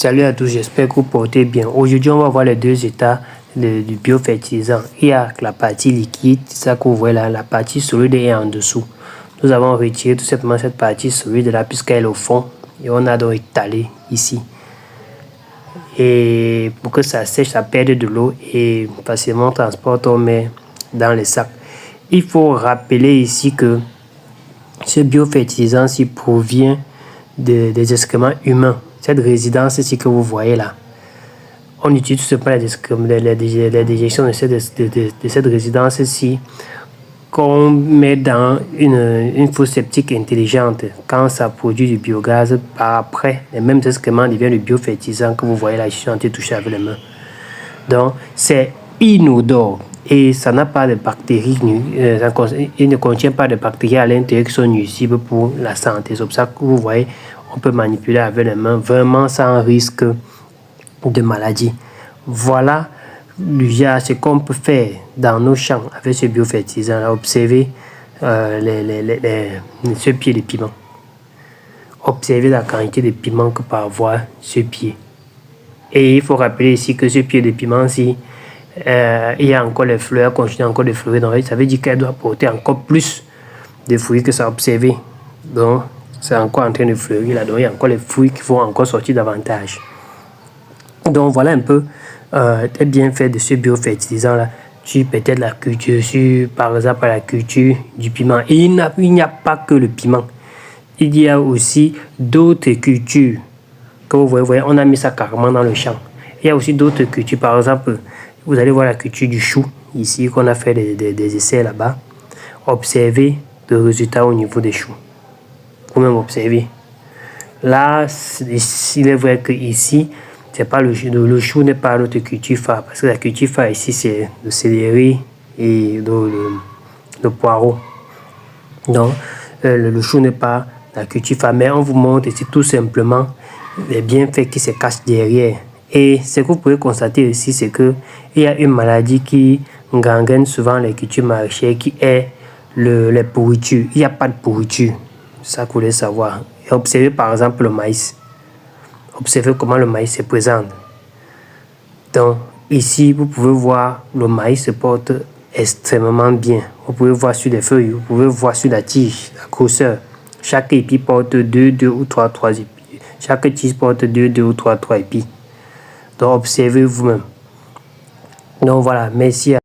Salut à tous, j'espère que vous portez bien. Aujourd'hui, on va voir les deux états du biofertilisant. Il y a la partie liquide, c'est ça que vous voyez là, la partie solide est en dessous. Nous avons retiré tout simplement cette partie solide là puisqu'elle est au fond et on a donc étalé ici. Et pour que ça sèche, ça perde de l'eau et facilement on transporte, on met dans les sacs. Il faut rappeler ici que ce biofertilisant-ci provient des excréments humains. Cette résidence ici que vous voyez là, on utilise tout simplement les déjections de cette résidence-ci qu'on met dans une fosse septique intelligente. Quand ça produit du biogaz, par après, les mêmes excréments deviennent le biofertilisant que vous voyez là, je suis en train de toucher avec les mains. Donc, c'est inodore et ça n'a pas de bactéries, il ne contient pas de bactéries à l'intérieur qui sont nuisibles pour la santé. C'est pour ça que vous voyez, on peut manipuler avec les mains vraiment sans risque de maladie. Voilà ce qu'on peut faire dans nos champs avec ce biofertilisant. Observez ce pied de piment. Observez la quantité de piment que peut avoir ce pied. Et il faut rappeler ici que ce pied de piment-ci, il y a encore les fleurs, continue encore de fleurir. Donc, ça veut dire qu'elle doit porter encore plus de fruits que ça a observé. Donc, c'est encore en train de fleurir là. Donc, il y a encore les fruits qui vont encore sortir davantage. Donc, voilà un peu les bienfaits de ce biofertilisant là. Sur peut-être la culture, sur par exemple la culture du piment. Et il n'y a pas que le piment. Il y a aussi d'autres cultures. Que vous voyez, on a mis ça carrément dans le champ. Il y a aussi d'autres cultures. Par exemple, vous allez voir la culture du chou, ici, qu'on a fait des essais là-bas. Observez le résultat au niveau des choux. Vous même observer. Là, il est vrai que ici, c'est pas le chou n'est pas notre culture phare. Parce que la culture phare ici, c'est le céleri et le poireau. Donc, le chou n'est pas la culture phare. Mais on vous montre ici tout simplement les bienfaits qui se cachent derrière. Et ce que vous pouvez constater ici, c'est qu'il y a une maladie qui gangrène souvent les cultures maraîchères, qui est les pourritures. Il n'y a pas de pourriture. C'est ça que vous voulez savoir. Et observez par exemple le maïs. Observez comment le maïs se présente. Donc, ici, vous pouvez voir le maïs se porte extrêmement bien. Vous pouvez voir sur les feuilles, vous pouvez voir sur la tige, la grosseur. Chaque épi porte 2 ou 3 épis. Chaque tige porte 2 ou 3 épis. Donc, observez vous-même. Donc, voilà. Merci.